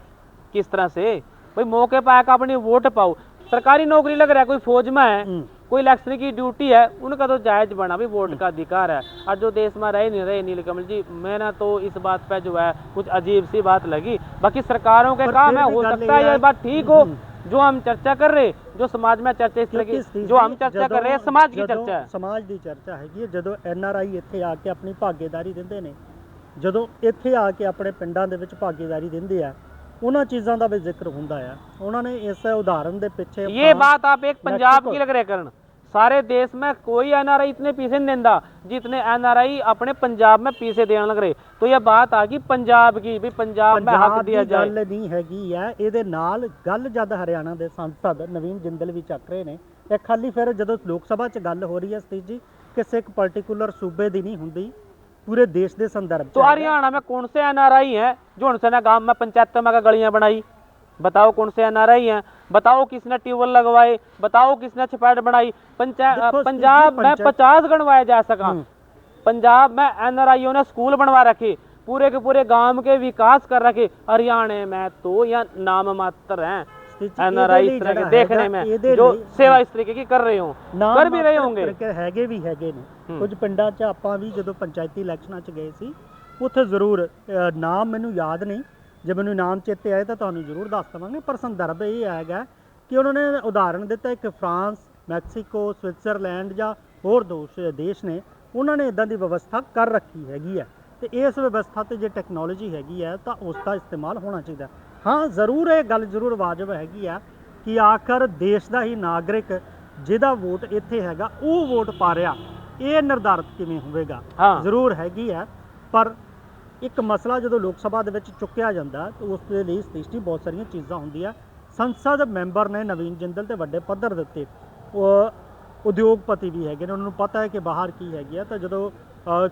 किस तरह से भाई, मौके पर आकर अपनी वोट पाओ। सरकारी नौकरी लग रहा है, कोई फौज में है, हम्म। कोई इलेक्शन की ड्यूटी है, उनका तो जायज बना भी वोट का अधिकार है। और जो देश में रहे नहीं रहे नीलकमल जी, मैंने तो इस बात पे जो है कुछ अजीब सी बात लगी। बाकी सरकारों के पर काम फिर है, भी हो गल सकता है ये ये है- बात ठीक हो जो हम चर्चा कर रहे, जो समाज में चर्चा इस तरह क्योंकि की स्थिति जो हम चर्चा कर रहे हैं समाज की ਜਦੋਂ चर्चा है। ਸਮਾਜ ਦੀ ਚਰਚਾ ਹੈਗੀ ਹੈ। ਜਦੋਂ NRI ਇੱਥੇ ਆ ਕੇ ਆਪਣੀ ਭਾਗੀਦਾਰੀ ਦਿੰਦੇ ਨੇ, ਜਦੋਂ ਇੱਥੇ ਆ ਕੇ ਆਪਣੇ ਪਿੰਡਾਂ ਦੇ ਵਿੱਚ ਭਾਗੀਦਾਰੀ ਦਿੰਦੇ ਆ, ਉਹਨਾਂ ਚੀਜ਼ਾਂ ਦਾ ਵੀ ਜ਼ਿਕਰ ਹੁੰਦਾ ਆ। ਉਹਨਾਂ ਨੇ ਇਸ ਉਦਾਹਰਨ ਦੇ ਪਿੱਛੇ ये बात आप एक पंजाब मैक्सिको- की लग रहे करण, सारे देश में कोई NRI इतने पीछे नहीं देता जितने NRI अपने पंजाब में पीछे देने लग रहे। तो ये बात आ गई पंजाब की भी, पंजाब में हक ਪੰਜਾਬ दिया ਦੀ जाए। ਗੱਲ ਨਹੀਂ ਹੈਗੀ ਆ। ਇਹਦੇ ਨਾਲ ਗੱਲ ਜਦ ਹਰਿਆਣਾ ਦੇ ਸੰਸਦ ਨਵੀਨ ਜਿੰਦਲ ਵੀ ਚੱਕ ਰਹੇ ਨੇ, ਇਹ ਖਾਲੀ ਫਿਰ ਜਦੋਂ ਲੋਕ ਸਭਾ 'ਚ ਗੱਲ ਹੋ ਰਹੀ ਹੈ ਸਤੀਸ਼ ਜੀ, ਕਿਸੇ ਇੱਕ ਪਾਰਟਿਕੂਲਰ ਸੂਬੇ ਦੀ ਨਹੀਂ ਹੁੰਦੀ, पूरे देश के संदर्भ तो हरियाणा में कौन से NRI हैं जो उनसे ना गांव में पंचायत में गलियां बनाई? बताओ कौन से NRI हैं? बताओ किसने ट्यूबवेल लगवाए? बताओ किसने छपेट बनाई? देखो, पंजाब में 50 गणवाया जा सका। पंजाब में NRIयों ने स्कूल बनवा रखे, पूरे के पूरे गांव के विकास कर रखे। हरियाणा में तो या नाम मात्र हैं NRI इस तरह के देखने में जो सेवा इस तरीके की कर रहे हो, कर भी रहे होंगे। ਹੈਗੇ ਵੀ ਹੈਗੇ ਨੇ ਕੁਝ ਪਿੰਡਾਂ 'ਚ। ਆਪਾਂ ਵੀ ਜਦੋਂ ਪੰਚਾਇਤੀ ਇਲੈਕਸ਼ਨਾਂ 'ਚ ਗਏ ਸੀ, ਉੱਥੇ ਜ਼ਰੂਰ ਨਾਮ ਮੈਨੂੰ ਯਾਦ ਨਹੀਂ, ਜੇ ਮੈਨੂੰ ਨਾਮ ਚੇਤੇ ਆਏ ਤਾਂ ਤੁਹਾਨੂੰ ਜ਼ਰੂਰ ਦੱਸ ਦੇਵਾਂਗੇ। ਪਰ ਸੰਦਰਭ ਇਹ ਹੈਗਾ ਕਿ ਉਹਨਾਂ ਨੇ ਉਦਾਹਰਨ ਦਿੱਤਾ ਇੱਕ ਫਰਾਂਸ, ਮੈਕਸੀਕੋ, ਸਵਿਟਜ਼ਰਲੈਂਡ ਜਾਂ ਹੋਰ ਦੇਸ਼ ਨੇ, ਉਹਨਾਂ ਨੇ ਇਦਾਂ ਦੀ ਵਿਵਸਥਾ ਕਰ ਰੱਖੀ ਹੈਗੀ ਹੈ। ਤੇ ਇਸ ਵਿਵਸਥਾ ਤੇ ਜੇ ਟੈਕਨੋਲੋਜੀ ਹੈਗੀ ਹੈ ਤਾਂ ਉਸ ਦਾ ਇਸਤੇਮਾਲ ਹੋਣਾ ਚਾਹੀਦਾ। ਹਾਂ ਜ਼ਰੂਰ ਇਹ ਗੱਲ ਜ਼ਰੂਰ ਵਾਜਬ ਹੈਗੀ ਆ ਕਿ ਆਖਰ ਦੇਸ਼ ਦਾ ਹੀ ਨਾਗਰਿਕ ਜਿਹਦਾ ਵੋਟ ਇੱਥੇ ਹੈਗਾ ਉਹ ਵੋਟ ਪਾ ਰਿਹਾ, ਇਹ ਨਿਰਧਾਰਿਤ ਕਿਵੇਂ ਹੋਵੇਗਾ? ਜ਼ਰੂਰ ਹੈਗੀ ਆ। ਪਰ ਇੱਕ ਮਸਲਾ ਜਦੋਂ ਲੋਕ ਸਭਾ ਦੇ ਵਿੱਚ ਚੁੱਕਿਆ ਜਾਂਦਾ ਤਾਂ ਉਸ ਦੇ ਲਈ ਸਤੀਸ਼ ਜੀ ਬਹੁਤ ਸਾਰੀਆਂ ਚੀਜ਼ਾਂ ਹੁੰਦੀਆਂ। ਸੰਸਦ ਮੈਂਬਰ ਨੇ ਨਵੀਨ ਜਿੰਦਲ ਤੇ ਵੱਡੇ ਪੱਧਰ ਦੇ ਉੱਤੇ ਉਦਯੋਗਪਤੀ ਵੀ ਹੈਗੇ ਨੇ, ਉਹਨਾਂ ਨੂੰ ਪਤਾ ਹੈ ਕਿ ਬਾਹਰ ਕੀ ਹੈਗੀ ਆ। ਤਾਂ ਜਦੋਂ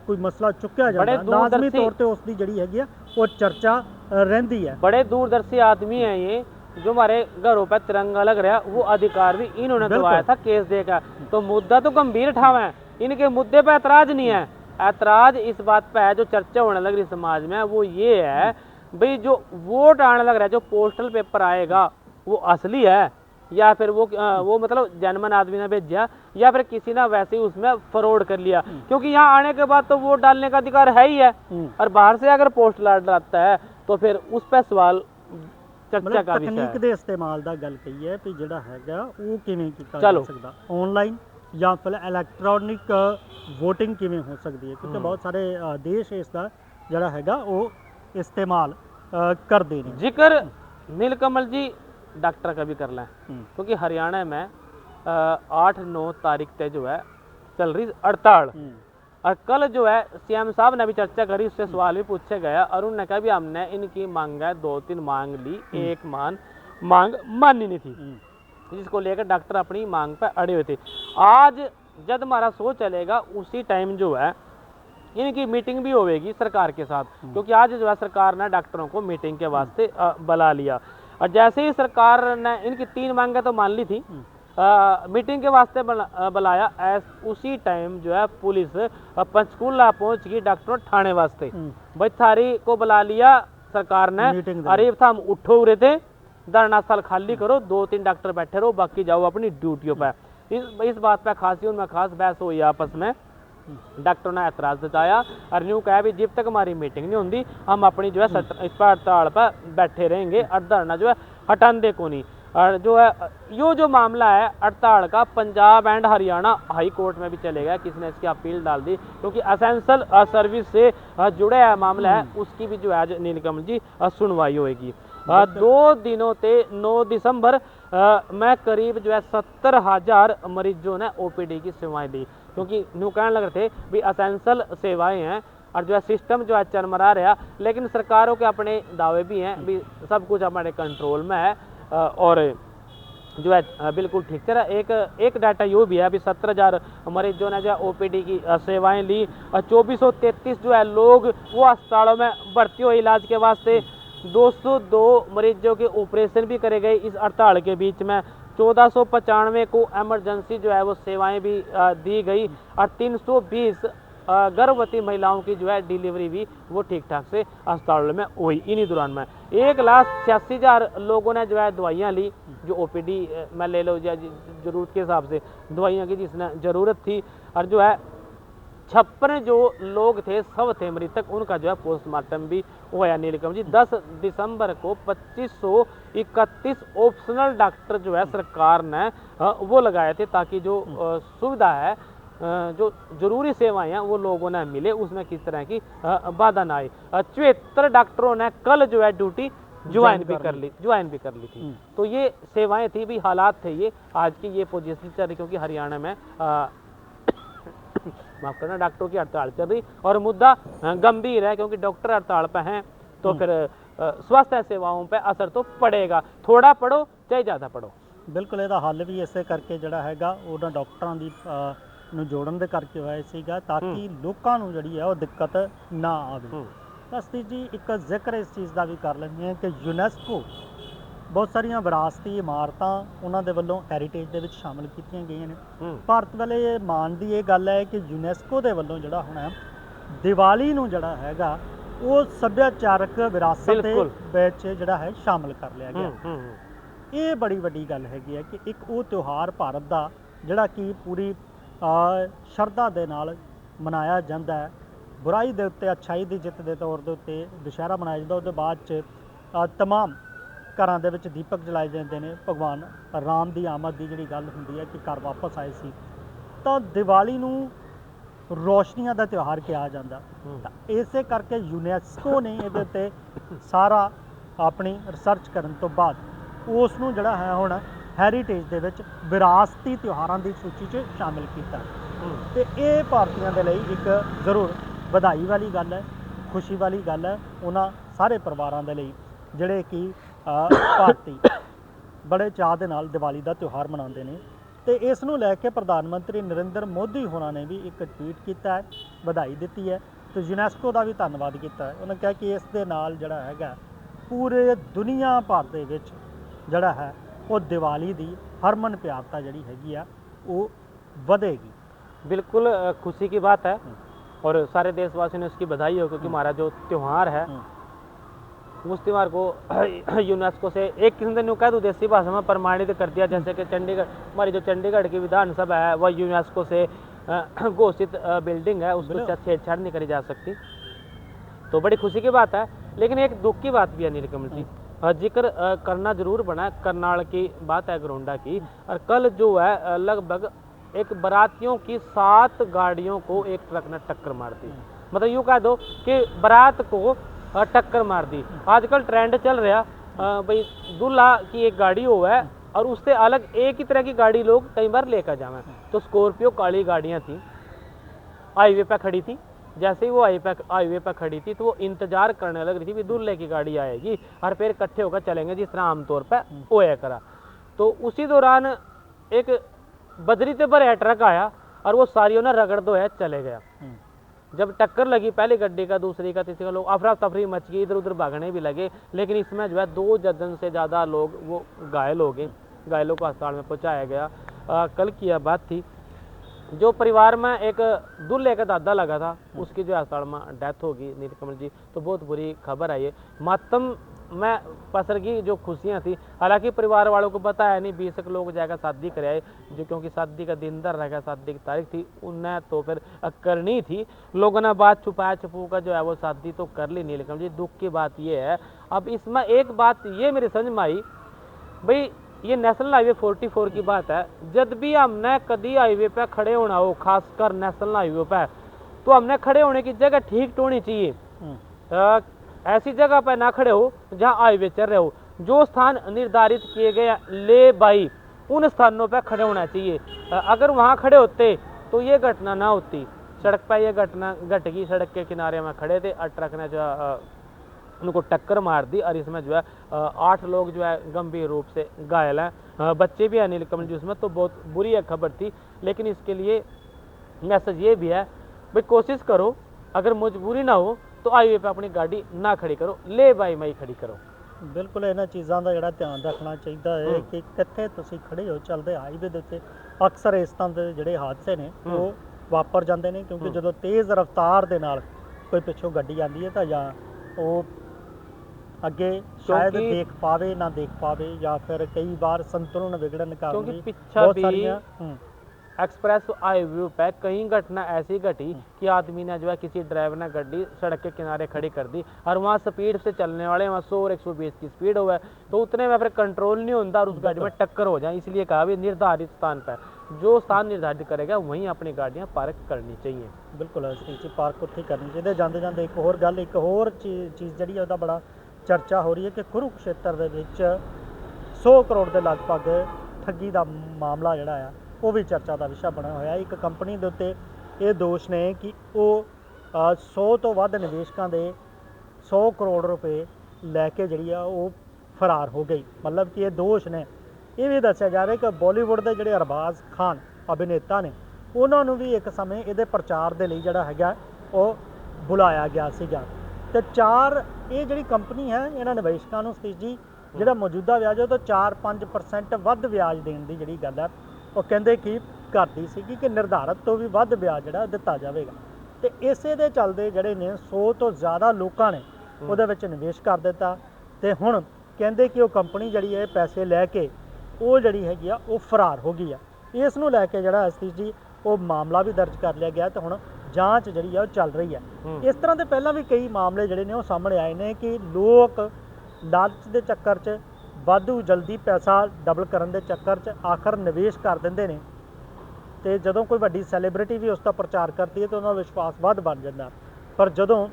कोई मसला चुकया जाता है लाजमी तौर पे उसकी जड़ी हैगी वो चर्चा रहती है। बड़े दूरदर्शी आदमी हैं ये, जो हमारे घरों पर तिरंगा लग रहा है वो अधिकार भी इन्होंने दबाया था केस देकर। तो मुद्दा तो गंभीर ठाव है, इनके मुद्दे पर ऐतराज नहीं है। ऐतराज इस बात पर है जो चर्चा होने लग रही समाज में, वो ये है भाई जो वोट आने लग रहा है, जो पोस्टल पेपर आएगा वो असली है या फिर वो मतलब जनमन आदमी ने भेजा या फिर किसी ने वैसे ही उसमें फ्रॉड कर लिया। क्योंकि यहाँ आने के बाद तो वोट डालने का अधिकार है ही है, और बाहर से अगर पोस्टल आर्डर आता है तो फिर उस पर सवाल चर्चा का विषय है। तकनीक ਦੇ ਇਸਤੇਮਾਲ ਦਾ ਗੱਲ ਕਹੀ ਹੈ ਵੀ ਜਿਹੜਾ ਹੈਗਾ ਉਹ ਕਿਵੇਂ ਕੀਤਾ ਜਾ ਸਕਦਾ, ਆਨਲਾਈਨ ਜਾਂ ਫਿਰ ਇਲੈਕਟ੍ਰੋਨਿਕ ਵੋਟਿੰਗ ਕਿਵੇਂ ਹੋ ਸਕਦੀ ਹੈ? ਕਿਉਂਕਿ ਬਹੁਤ ਸਾਰੇ ਦੇਸ਼ ਇਸ ਦਾ ਜਿਹੜਾ ਹੈਗਾ ਉਹ ਇस्तेमाल ਕਰਦੇ ਨੇ। जिक्र नीलकमल जी डॉक्टर का भी कर लें, क्योंकि हरियाणा में 8-9 तारीख तक जो है चल रही हड़ताल, और कल जो है CM साहब ने भी चर्चा करी, उससे सवाल भी पूछा गया और उन्होंने कहा भी हमने इनकी मांग है 2-3 मांग ली, एक मांग मानी नहीं थी, जिसको लेकर डॉक्टर अपनी मांग पर अड़े हुए थे। आज जब हमारा शो चलेगा उसी टाइम जो है इनकी मीटिंग भी होगी सरकार के साथ, क्योंकि आज जो है सरकार ने डॉक्टरों को मीटिंग के वास्ते बुला लिया। और जैसे ही सरकार ने इनकी 3 मांगें तो मान ली थी, मीटिंग के वास्ते बुलाया, उसी टाइम जो है पुलिस पंचकूला पहुंच गई डॉक्टरों ठाणे वास्ते। भाई थारी को बुला लिया सरकार ने, अरे था हम उठो रहे थे, धरना स्थल खाली करो, 2-3 डॉक्टर बैठे रहो, बाकी जाओ अपनी ड्यूटियों पर। इस बात पर खासी उनमें खास बहस हुई आपस में। डॉक्टरों ने ऐतराज जताया और यूँ कहा भी जब तक हमारी मीटिंग नहीं होती हम अपनी जो है इस पर हड़ताल पर बैठे रहेंगे और धरना जो है हटाने को नहीं। और जो है जो मामला है हड़ताल का Punjab and Haryana high court में भी चलेगा, किसी ने इसकी अपील डाल दी, क्योंकि असेंशियल सर्विस से जुड़े मामला है उसकी भी जो है आज नीलकमल जी सुनवाई होगी। 2 दिनों से 9 दिसंबर में करीब जो है 70,000 मरीजों ने OPD की सेवाएं दी, क्योंकि न्यू कहने लग रहे थे भी असेंशियल सेवाएं हैं और जो है सिस्टम जो है चरमरा रहा, लेकिन सरकारों के अपने दावे भी हैं भी सब कुछ हमारे कंट्रोल में है और जो है बिल्कुल ठीक चल रहा। एक डाटा ये भी है अभी 70,000 मरीजों ने जो है OPD की सेवाएं ली और 2433 जो है लोग वो अस्पतालों में भर्ती हुए इलाज के वास्ते। 202 मरीजों के ऑपरेशन भी करे गए इस हड़ताल के बीच में। 1495 को एमरजेंसी जो है वो सेवाएं भी दी गई और 320 गर्भवती महिलाओं की जो है डिलीवरी भी वो ठीक ठाक से अस्पतालों में हुई इन्हीं दौरान में। 1,86,000 लोगों ने जो है दवाइयाँ ली, जो OPD में ले लो या ज़रूरत के हिसाब से दवाइयाँ की जिसने ज़रूरत थी। और जो है 56 जो लोग थे, सब थे मृतक, उनका जो है पोस्टमार्टम भी हुआ नीलकमल जी। 10 दिसंबर को 2531 ऑप्शनल डॉक्टर जो है सरकार ने वो लगाए थे, ताकि जो सुविधा है, जो जरूरी सेवाएं हैं वो लोगों ने मिले, उसमें किस तरह की बाधा ना आए। 74 डॉक्टरों ने कल जो है ड्यूटी ज्वाइन भी कर ली थी। तो ये सेवाएं थी भी, हालात थे ये, आज की ये पोजीशन चल रही, क्योंकि हरियाणा में माफ करना डॉक्टरों की हड़ताल चल रही और मुद्दा गंभीर है, क्योंकि डॉक्टर हड़ताल पे हैं तो फिर स्वास्थ्य सेवाओं पे असर तो पड़ेगा, थोड़ा पढ़ो चाहे ज़्यादा पढ़ो। ਬਿਲਕੁਲ ਇਹਦਾ ਹੱਲ ਵੀ ਇਸੇ ਕਰਕੇ ਜਿਹੜਾ ਹੈਗਾ ਉਹਨਾਂ ਡਾਕਟਰਾਂ ਦੀ ਨੂੰ ਜੋੜਨ ਦੇ ਕਰਕੇ ਹੋਇਆ ਸੀਗਾ, ਤਾਂ ਕਿ ਲੋਕਾਂ ਨੂੰ ਜਿਹੜੀ ਹੈ ਉਹ ਦਿੱਕਤ ਨਾ ਆਵੇ। ਤਾਂ ਅਸੀਂ ਜੀ ਇੱਕ ਜ਼ਿਕਰ ਇਸ ਚੀਜ਼ ਦਾ ਵੀ ਕਰ ਲੈਂਦੇ ਹਾਂ ਕਿ ਯੂਨੈਸਕੋ ਬਹੁਤ ਸਾਰੀਆਂ ਵਿਰਾਸਤੀ ਇਮਾਰਤਾਂ ਉਹਨਾਂ ਦੇ ਵੱਲੋਂ ਹੈਰੀਟੇਜ ਦੇ ਵਿੱਚ ਸ਼ਾਮਲ ਕੀਤੀਆਂ ਗਈਆਂ ਨੇ। ਭਾਰਤ ਵੱਲੇ ਇਹ ਮਾਣ ਦੀ ਇਹ ਗੱਲ ਹੈ ਕਿ ਯੂਨੈਸਕੋ ਦੇ ਵੱਲੋਂ ਜਿਹੜਾ ਹੁਣ ਦੀਵਾਲੀ ਨੂੰ ਜਿਹੜਾ ਹੈਗਾ ਉਹ ਸੱਭਿਆਚਾਰਕ ਵਿਰਾਸਤ ਦੇ ਵਿੱਚ ਜਿਹੜਾ ਹੈ ਸ਼ਾਮਲ ਕਰ ਲਿਆ ਗਿਆ। ਇਹ ਬੜੀ ਵੱਡੀ ਗੱਲ ਹੈਗੀ ਹੈ ਕਿ ਇੱਕ ਉਹ ਤਿਉਹਾਰ ਭਾਰਤ ਦਾ ਜਿਹੜਾ ਕਿ ਪੂਰੀ ਸ਼ਰਧਾ ਦੇ ਨਾਲ ਮਨਾਇਆ ਜਾਂਦਾ ਹੈ। ਬੁਰਾਈ ਦੇ ਉੱਤੇ ਅੱਛਾਈ ਦੀ ਜਿੱਤ ਦੇ ਤੌਰ ਦੇ ਉੱਤੇ ਦੁਸ਼ਹਿਰਾ ਮਨਾਇਆ ਜਾਂਦਾ। ਉਹਦੇ ਬਾਅਦ 'ਚ ਤਮਾਮ ਘਰਾਂ ਦੇ ਵਿੱਚ ਦੀਪਕ ਜਲਾਏ ਜਾਂਦੇ ਨੇ। ਭਗਵਾਨ ਰਾਮ ਦੀ ਆਮਦ ਦੀ ਜਿਹੜੀ ਗੱਲ ਹੁੰਦੀ ਹੈ ਕਿ ਘਰ ਵਾਪਸ ਆਏ ਸੀ, ਤਾਂ ਦੀਵਾਲੀ ਨੂੰ ਰੋਸ਼ਨੀਆਂ ਦਾ ਤਿਉਹਾਰ ਕਿਹਾ ਜਾਂਦਾ। ਤਾਂ ਇਸੇ ਕਰਕੇ ਯੂਨੈਸਕੋ ਨੇ ਇਹਦੇ ਉੱਤੇ ਸਾਰਾ ਆਪਣੀ ਰਿਸਰਚ ਕਰਨ ਤੋਂ ਬਾਅਦ ਉਸ ਨੂੰ ਜਿਹੜਾ ਹੈ ਹੁਣ ਹੈਰੀਟੇਜ ਦੇ ਵਿੱਚ ਵਿਰਾਸਤੀ ਤਿਉਹਾਰਾਂ ਦੀ ਸੂਚੀ 'ਚ ਸ਼ਾਮਿਲ ਕੀਤਾ। ਤੇ ਇਹ ਭਾਰਤੀਆਂ ਦੇ ਲਈ ਇੱਕ ਜ਼ਰੂਰ ਵਧਾਈ ਵਾਲੀ ਗੱਲ ਹੈ, ਖੁਸ਼ੀ ਵਾਲੀ ਗੱਲ ਹੈ ਉਹਨਾਂ ਸਾਰੇ ਪਰਿਵਾਰਾਂ ਦੇ ਲਈ ਜਿਹੜੇ ਕਿ ਭਾਰਤੀ ਬੜੇ ਚਾਅ ਦੇ ਨਾਲ ਦੀਵਾਲੀ ਦਾ ਤਿਉਹਾਰ ਮਨਾਉਂਦੇ ਨੇ। ਤੇ ਇਸ ਨੂੰ ਲੈ ਕੇ ਪ੍ਰਧਾਨ ਮੰਤਰੀ ਨਰਿੰਦਰ ਮੋਦੀ ਹੋਰਾਂ ਨੇ ਵੀ ਇੱਕ ਟਵੀਟ ਕੀਤਾ ਹੈ, ਵਧਾਈ ਦਿੱਤੀ ਹੈ ਤੇ ਯੂਨੈਸਕੋ ਦਾ ਵੀ ਧੰਨਵਾਦ ਕੀਤਾ ਹੈ। ਉਹਨਾਂ ਕਿਹਾ ਕਿ ਇਸ ਦੇ ਨਾਲ ਜਿਹੜਾ ਹੈਗਾ ਪੂਰੇ ਦੁਨੀਆ ਭਰ ਦੇ ਵਿੱਚ ਜਿਹੜਾ ਹੈ ਉਹ ਦੀवाली ਦੀ हरमन प्यारता ਜਿਹੜੀ ਹੈਗੀ ਆ ਉਹ ਵਧੇਗੀ। बिल्कुल खुशी की बात है और सारे देशवासियों ने उसकी बधाई हो, क्योंकि हमारा जो त्यौहार है उस त्यौहार को यूनेस्को से एक किस्म से न्यू कह दूँ देसी भाषा में प्रमाणित कर दिया। जैसे कि चंडीगढ़, हमारी जो चंडीगढ़ की विधानसभा है वह यूनेस्को से घोषित बिल्डिंग है, उसको छेड़छाड़ नहीं करी जा सकती, तो बड़ी खुशी की बात है। लेकिन एक दुख की बात भी है नीलकमल जी, जिक्र करना जरूर बना, करनाल की बात है, गरोंडा की। और कल जो है लगभग एक बारातियों की 7 गाड़ियों को एक ट्रक ने टक्कर मार दी। मतलब यूँ कह दो कि बारात को टक्कर मार दी। आजकल ट्रेंड चल रहा भाई दूल्हा की एक गाड़ी हो है और उससे अलग एक ही तरह की गाड़ी लोग कई बार लेकर जावे। तो स्कॉर्पियो काली गाड़ियाँ थी, हाईवे पे खड़ी थी। जैसे ही वो हाईवे पर खड़ी थी तो वो इंतजार करने लग रही थी कि दूल्हे की गाड़ी आएगी और फिर इकट्ठे होकर चलेंगे, जिस तरह आमतौर पर होया करा। तो उसी दौरान एक बजरी से भरा ट्रक आया और वो सारियों ने रगड़ दो है चले गया। जब टक्कर लगी पहली गड्डी का, दूसरी का, तीसरी का, लोग अफरा तफरी मच गई, इधर उधर भागने भी लगे। लेकिन इसमें जो है 2 दर्जन से ज़्यादा लोग वो घायल हो गए, घायलों को अस्पताल में पहुँचाया गया। कल की यह बात थी, जो परिवार में एक दूल्हे का दादा लगा था उसकी जो अस्पताल में डेथ होगी नीलकमल जी, तो बहुत बुरी खबर आई है। मातम में पसर की जो खुशियाँ थी, हालांकि परिवार वालों को पता है नहीं, 20 लोग जाकर शादी कर आए, जो क्योंकि शादी का दिन दर रह गया, शादी की तारीख थी उन्हें तो फिर करनी थी। लोगों ने बात छुपा छुपू कर जो है वो शादी तो कर ली नीलकमल जी। दुख की बात ये है, अब इसमें एक बात ये मेरी समझ में आई, भाई ये नेशनल हाईवे 44 की बात है। जब भी हमने कभी हाईवे पे खड़े होना हो, खासकर नेशनल हाईवे पे, तो हमने खड़े होने की जगह ठीक होनी चाहिए। ऐसी जगह पर ना खड़े हो जहां हाईवे चल रहे हो। जो स्थान निर्धारित किए गए ले बाई, उन स्थानों पर खड़े होना चाहिए। अगर वहां खड़े होते तो ये घटना ना होती। सड़क पर यह घटना घट गई, सड़क के किनारे में खड़े थे और ट्रक ने जो उनको टक्कर मार दी और इसमें जो है 8 लोग जो है गंभीर रूप से घायल हैं, बच्चे भी हैं नीलकमल जी उसमें। तो बहुत बुरी है खबर थी, लेकिन इसके लिए मैसेज ये भी है भाई कोशिश करो, अगर मजबूरी ना हो तो हाईवे पे अपनी गाड़ी ना खड़ी करो, ले बाई मई खड़ी करो। ਬਿਲਕੁਲ ਇਹਨਾਂ ਚੀਜ਼ਾਂ ਦਾ ਜਿਹੜਾ ਧਿਆਨ ਰੱਖਣਾ ਚਾਹੀਦਾ ਹੈ ਕਿ ਕਿੱਥੇ ਤੁਸੀਂ ਖੜੇ ਹੋ ਚੱਲਦੇ ਹਾਈਵੇ ਦੇ ਉੱਤੇ। ਅਕਸਰ ਇਸ ਤਰ੍ਹਾਂ ਦੇ ਜਿਹੜੇ ਹਾਦਸੇ ਨੇ ਉਹ ਵਾਪਰ ਜਾਂਦੇ ਨੇ, ਕਿਉਂਕਿ ਜਦੋਂ ਤੇਜ਼ ਰਫ਼ਤਾਰ ਦੇ ਨਾਲ ਕੋਈ ਪਿੱਛੋਂ ਗੱਡੀ ਆਉਂਦੀ ਹੈ ਤਾਂ ਜਾਂ ਉਹ ਅੱਗੇ ਸ਼ਾयद क्योंकि- ਦੇਖ ਪਾਵੇ ਨਾ ਦੇਖ ਪਾਵੇ, ਜਾਂ ਫਿਰ ਕਈ ਵਾਰ ਸੰਤੁਲਨ ਵਿਗੜਨ ਕਾਰਨ क्योंकि ਵੀ पिछा ਬਹੁਤ भी ਸਾਰੀਆਂ एक्सप्रेस हाईवे पे कहीं घटना ऐसी घटी कि आदमी ने जो है किसी ड्राइवर ने गाड़ी सड़क के किनारे खड़ी कर दी और वहाँ स्पीड से चलने वाले वहाँ 100 और 120 की स्पीड हुआ है, तो उतने में फिर कंट्रोल नहीं होता और उस गाड़ी में टक्कर हो जाए। इसलिए कहा भी निर्धारित स्थान पर जो स्थान निर्धारित करेगा वहीं अपनी गाड़ियाँ पार्क करनी चाहिए। ਬਿਲਕੁਲ ਸਟੀਚੀ ਪਾਰਕ ਉੱਥੇ ਹੀ ਕਰਨੀ ਚਾਹੀਦੀ। ਜਾਂਦੇ ਜਾਂਦੇ ਇੱਕ ਹੋਰ ਗੱਲ, ਇੱਕ ਹੋਰ ਚੀਜ਼ ਜਿਹੜੀ ਉਹਦਾ ਬੜਾ ਚਰਚਾ ਹੋ ਰਹੀ ਹੈ ਕਿ ਕੁਰੂਕਸ਼ੇਤਰ ਦੇ ਵਿੱਚ 100 ਕਰੋੜ ਦੇ ਲਗਭਗ ਠੱਗੀ ਦਾ ਮਾਮਲਾ ਜਿਹੜਾ ਆ ਉਹ ਵੀ ਚਰਚਾ ਦਾ ਵਿਸ਼ਾ ਬਣਿਆ ਹੋਇਆ। ਇੱਕ ਕੰਪਨੀ ਦੇ ਉੱਤੇ ਇਹ ਦੋਸ਼ ਨੇ ਕਿ ਉਹ 100 ਤੋਂ ਵੱਧ ਨਿਵੇਸ਼ਕਾਂ ਦੇ 100 ਕਰੋੜ ਰੁਪਏ ਲੈ ਕੇ ਜਿਹੜੀ ਆ ਉਹ ਫਰਾਰ ਹੋ ਗਈ। ਮਤਲਬ ਕਿ ਇਹ ਦੋਸ਼ ਨੇ। ਇਹ ਵੀ ਦੱਸਿਆ ਜਾ ਰਿਹਾ ਕਿ ਬਾਲੀਵੁੱਡ ਦੇ ਜਿਹੜੇ ਅਰਬਾਜ਼ ਖਾਨ ਅਭਿਨੇਤਾ ਨੇ ਉਹਨਾਂ ਨੂੰ ਵੀ ਇੱਕ ਸਮੇਂ ਇਹਦੇ ਪ੍ਰਚਾਰ ਦੇ ਲਈ ਜਿਹੜਾ ਹੈਗਾ ਉਹ ਬੁਲਾਇਆ ਗਿਆ ਸੀਗਾ। ਤੇ ਇਹ ਜਿਹੜੀ ਕੰਪਨੀ ਹੈ ਇਹਨਾਂ ਨਿਵੇਸ਼ਕਾਂ ਨੂੰ ਸਤੀਸ਼ ਜੀ ਜਿਹੜਾ ਮੌਜੂਦਾ ਵਿਆਜ ਉਹ ਤੋਂ 4-5% ਵੱਧ ਵਿਆਜ ਦੇਣ ਦੀ ਜਿਹੜੀ ਗੱਲ ਹੈ ਉਹ ਕਹਿੰਦੇ ਕਿ ਕਰਦੀ ਸੀਗੀ ਕਿ ਨਿਰਧਾਰਤ ਤੋਂ ਵੀ ਵੱਧ ਵਿਆਜ ਜਿਹੜਾ ਦਿੱਤਾ ਜਾਵੇਗਾ। ਤੇ ਇਸੇ ਦੇ ਚੱਲਦੇ ਜਿਹੜੇ ਨੇ 100 ਤੋਂ ਜ਼ਿਆਦਾ ਲੋਕਾਂ ਨੇ ਉਹਦੇ ਵਿੱਚ ਨਿਵੇਸ਼ ਕਰ ਦਿੱਤਾ। ਤੇ ਹੁਣ ਕਹਿੰਦੇ ਕਿ ਉਹ ਕੰਪਨੀ ਜਿਹੜੀ ਹੈ ਪੈਸੇ ਲੈ ਕੇ ਉਹ ਜਿਹੜੀ ਹੈਗੀ ਆ ਉਹ ਫਰਾਰ ਹੋ ਗਈ ਆ। ਇਸ ਨੂੰ ਲੈ ਕੇ ਜਿਹੜਾ ਸਤੀਸ਼ ਜੀ ਉਹ ਮਾਮਲਾ ਵੀ ਦਰਜ ਕਰ ਲਿਆ ਗਿਆ ਤੇ ਹੁਣ ਜਾਂਚ ਜਿਹੜੀ ਆ ਉਹ ਚੱਲ ਰਹੀ ਹੈ। ਇਸ ਤਰ੍ਹਾਂ ਦੇ ਪਹਿਲਾਂ ਵੀ ਕਈ ਮਾਮਲੇ ਜਿਹੜੇ ਨੇ ਉਹ ਸਾਹਮਣੇ ਆਏ ਨੇ ਕਿ ਲੋਕ ਲਾਲਚ ਦੇ ਚੱਕਰ 'ਚ ਵਾਧੂ ਜਲਦੀ ਪੈਸਾ ਡਬਲ ਕਰਨ ਦੇ ਚੱਕਰ 'ਚ ਆਖਰ ਨਿਵੇਸ਼ ਕਰ ਦਿੰਦੇ ਨੇ ਤੇ ਜਦੋਂ ਕੋਈ ਵੱਡੀ ਸੈਲੀਬ੍ਰਿਟੀ ਵੀ ਉਸ ਦਾ ਪ੍ਰਚਾਰ ਕਰਦੀ ਹੈ ਤਾਂ ਉਹਨਾਂ ਦਾ ਵਿਸ਼ਵਾਸ ਵੱਧ ਬਣ ਜਾਂਦਾ। ਪਰ ਜਦੋਂ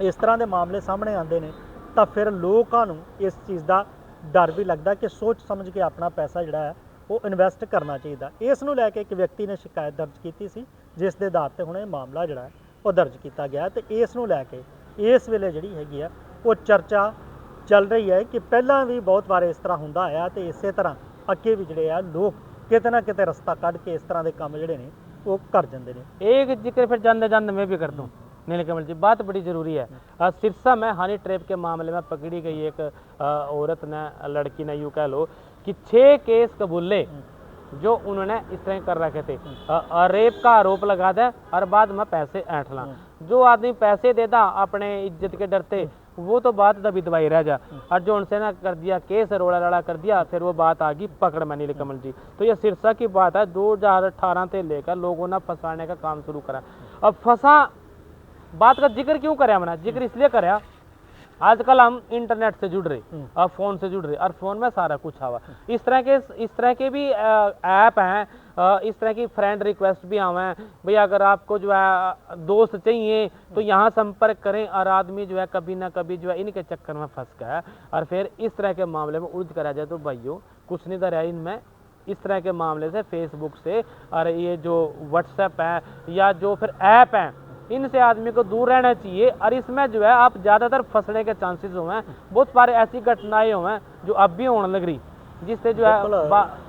ਇਸ ਤਰ੍ਹਾਂ ਦੇ ਮਾਮਲੇ ਸਾਹਮਣੇ ਆਉਂਦੇ ਨੇ ਤਾਂ ਫਿਰ ਲੋਕਾਂ ਨੂੰ ਇਸ ਚੀਜ਼ ਦਾ ਡਰ ਵੀ ਲੱਗਦਾ ਕਿ ਸੋਚ ਸਮਝ ਕੇ ਆਪਣਾ ਪੈਸਾ ਜਿਹੜਾ ਹੈ ਉਹ ਇਨਵੈਸਟ ਕਰਨਾ ਚਾਹੀਦਾ। ਇਸ ਨੂੰ ਲੈ ਕੇ ਇੱਕ ਵਿਅਕਤੀ ਨੇ ਸ਼ਿਕਾਇਤ ਦਰਜ ਕੀਤੀ ਸੀ, ਜਿਸ ਦੇ ਆਧਾਰ ਤੇ ਹੁਣ ਇਹ ਮਾਮਲਾ ਜਿਹੜਾ ਹੈ ਉਹ ਦਰਜ ਕੀਤਾ ਗਿਆ। ਤੇ ਇਸ ਨੂੰ ਲੈ ਕੇ ਇਸ ਵੇਲੇ ਜਿਹੜੀ ਹੈਗੀ ਆ ਉਹ ਚਰਚਾ ਚੱਲ ਰਹੀ ਹੈ ਕਿ ਪਹਿਲਾਂ ਵੀ ਬਹੁਤ ਵਾਰ ਇਸ ਤਰ੍ਹਾਂ ਹੁੰਦਾ ਆਇਆ ਤੇ ਇਸੇ ਤਰ੍ਹਾਂ ਅੱਗੇ ਵੀ ਜਿਹੜੇ ਆ ਲੋਕ ਕਿਤੇ ਨਾ ਕਿਤੇ ਰਸਤਾ ਕੱਢ ਕੇ ਇਸ तरह के काम ਜਿਹੜੇ ਨੇ ਉਹ ਕਰ ਜਾਂਦੇ ਨੇ। एक जिक्र फिर जानते जानते मैं भी कर दूं नीलकमल जी, बात बड़ी ज़रूरी है। सिरसा में हनी ट्रैप के मामले में पकड़ी गई एक औरत ने, लड़की ने, यूँ कह लो कि 6 केस कबूले जो उन्होंने इस तरह कर रखे थे। रेप का आरोप लगा दे और बाद में पैसे ऐंठ ला। जो आदमी पैसे देता अपने इज्जत के डरते वो तो बात दबी दबाई रह जा, और जो उनसे ना कर दिया केस रोड़ा लड़ा कर दिया, फिर वो बात आ गई पकड़ में नीलकमल जी। तो ये सिरसा की बात है। 2018 से लेकर लोगों ने फंसाने का काम शुरू करा। अब फंसा बात का जिक्र क्यों करे हमने? जिक्र इसलिए करे आजकल हम इंटरनेट से जुड़ रहे और फ़ोन से जुड़ रहे और फ़ोन में सारा कुछ आवा। इस तरह के भी ऐप हैं, इस तरह की फ्रेंड रिक्वेस्ट भी आवे हैं भाई, अगर आपको जो है दोस्त चाहिए तो यहाँ संपर्क करें। और आदमी जो है कभी ना कभी जो है इनके चक्कर में फंस गया है और फिर इस तरह के मामले में उलझ कर आ जाए। तो भाइयों कुछ नहीं धरा इनमें इस तरह के मामले से, फेसबुक से और ये जो व्हाट्सएप है या जो फिर ऐप हैं, इनसे आदमी को दूर रहना चाहिए। और इसमें जो है आप ज़्यादातर फंसने के चांसेस हुए हैं। बहुत सारे ऐसी घटनाएं हुए हैं जो अब भी होने लग रही, जिससे जो है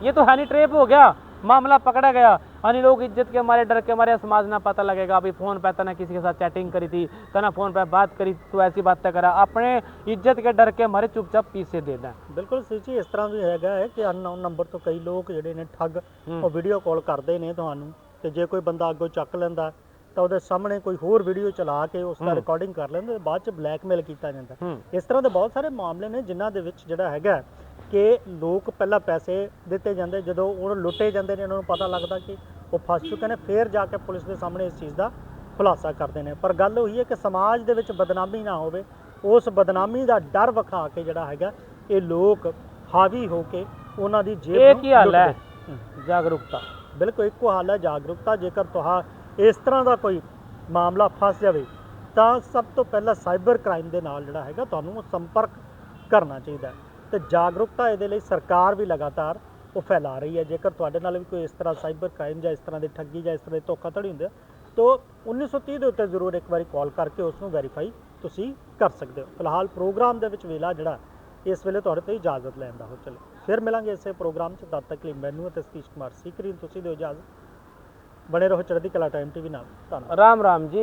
ये तो हनी ट्रैप हो गया, मामला पकड़ा गया। अन्य लोग इज्जत के मारे, डर के मारे, समाज ना पता लगेगा अभी फ़ोन पे तना किसी के साथ चैटिंग करी थी, तना फ़ोन पे बात करी तो ऐसी बातें करा, अपने इज्जत के डर के मारे चुपचाप पीछे दे दें। ਬਿਲਕੁਲ ਸੱਚੀ ਇਸ ਤਰ੍ਹਾਂ ਵੀ ਹੈਗਾ ਹੈ ਕਿ ਅਨਨੋਨ ਨੰਬਰ ਤੋਂ ਕਈ ਲੋਕ ਜਿਹੜੇ ਨੇ ਠੱਗ ਉਹ ਵੀਡੀਓ ਕਾਲ ਕਰਦੇ ਨੇ ਤੁਹਾਨੂੰ, ਤੇ ਜੇ ਕੋਈ ਬੰਦਾ ਅੱਗੋਂ ਚੱਕ ਲੈਂਦਾ ਤਾਂ ਉਹਦੇ ਸਾਹਮਣੇ ਕੋਈ ਹੋਰ ਵੀਡੀਓ ਚਲਾ ਕੇ ਉਸ ਦਾ ਰਿਕਾਰਡਿੰਗ ਕਰ ਲੈਂਦੇ, ਬਾਅਦ ਚ ਬਲੈਕਮੇਲ ਕੀਤਾ ਜਾਂਦਾ। ਇਸ ਤਰ੍ਹਾਂ ਦੇ ਬਹੁਤ ਸਾਰੇ ਮਾਮਲੇ ਨੇ ਜਿਨ੍ਹਾਂ ਦੇ ਵਿੱਚ ਜਿਹੜਾ ਹੈਗਾ ਕਿ ਲੋਕ ਪਹਿਲਾਂ ਪੈਸੇ ਦਿੱਤੇ ਜਾਂਦੇ, ਜਦੋਂ ਉਹ ਲੁੱਟੇ ਜਾਂਦੇ ਨੇ ਉਹਨਾਂ ਨੂੰ ਪਤਾ ਲੱਗਦਾ ਕਿ ਉਹ ਫਸ ਚੁੱਕੇ ਨੇ, ਫਿਰ ਜਾ ਕੇ ਪੁਲਿਸ ਦੇ ਸਾਹਮਣੇ ਇਸ ਚੀਜ਼ ਦਾ ਖੁਲਾਸਾ ਕਰਦੇ ਨੇ। ਪਰ ਗੱਲ ਉਹੀ ਹੈ ਕਿ ਸਮਾਜ ਦੇ ਵਿੱਚ ਬਦਨਾਮੀ ਨਾ ਹੋਵੇ, ਉਸ ਬਦਨਾਮੀ ਦਾ ਡਰ ਵਿਖਾ ਕੇ ਜਿਹੜਾ ਹੈਗਾ ਇਹ ਲੋਕ ਹਾਵੀ ਹੋ ਕੇ ਉਹਨਾਂ ਦੀ ਜੇਬ एक ही हाल है जागरूकता। ਬਿਲਕੁਲ ਇੱਕੋ ਹਾਲ ਹੈ ਜਾਗਰੂਕਤਾ। ਜੇਕਰ ਇਸ ਤਰ੍ਹਾਂ ਦਾ ਕੋਈ ਮਾਮਲਾ ਫਸ ਜਾਵੇ ਤਾਂ ਸਭ ਤੋਂ ਪਹਿਲਾਂ ਸਾਈਬਰ ਕ੍ਰਾਈਮ ਦੇ ਨਾਲ ਜਿਹੜਾ ਹੈਗਾ ਤੁਹਾਨੂੰ ਉਹ ਸੰਪਰਕ ਕਰਨਾ ਚਾਹੀਦਾ ਹੈ। ਤੇ ਜਾਗਰੂਕਤਾ ਇਹਦੇ ਲਈ ਸਰਕਾਰ ਵੀ ਲਗਾਤਾਰ ਉਹ ਫੈਲਾ ਰਹੀ ਹੈ। ਜੇਕਰ ਤੁਹਾਡੇ ਨਾਲ ਵੀ ਕੋਈ ਇਸ ਤਰ੍ਹਾਂ ਸਾਈਬਰ ਕ੍ਰਾਈਮ ਜਾਂ ਇਸ ਤਰ੍ਹਾਂ ਦੀ ਠੱਗੀ ਜਾਂ ਇਸ ਤਰ੍ਹਾਂ ਦੀ ਧੋਖਾਧੜੀ ਹੁੰਦੀ ਹੈ ਤਾਂ 1930 ਦੇ ਉੱਤੇ ਜ਼ਰੂਰ ਇੱਕ ਵਾਰੀ ਕਾਲ ਕਰਕੇ ਉਸ ਨੂੰ ਵੈਰੀਫਾਈ ਤੁਸੀਂ ਕਰ ਸਕਦੇ ਹੋ। ਫਿਲਹਾਲ ਪ੍ਰੋਗਰਾਮ ਦੇ ਵਿੱਚ ਵੇਲਾ ਜਿਹੜਾ ਇਸ ਵੇਲੇ ਤੁਹਾਡੇ ਤੋਂ ਇਜਾਜ਼ਤ ਲੈਣ ਦਾ ਹੋ। ਚਲੋ ਫਿਰ ਮਿਲਾਂਗੇ ਇਸੇ ਪ੍ਰੋਗਰਾਮ 'ਚ। ਤਦ ਤੱਕ ਲਈ ਮੈਨੂੰ ਅਤੇ ਸਤੀਸ਼ ਕੁਮਾਰ ਸੀਕਰੀ ਤੁਸੀਂ ਦਿਓ ਇਜਾਜ਼ਤ। ਬਣੇ ਰਹੋ ਚੜ੍ਹਦੀ ਕਲਾ ਟਾਈਮ ਟੀਵੀ ਨਾਲ। ਧੰਨਵਾਦ। राम राम जी।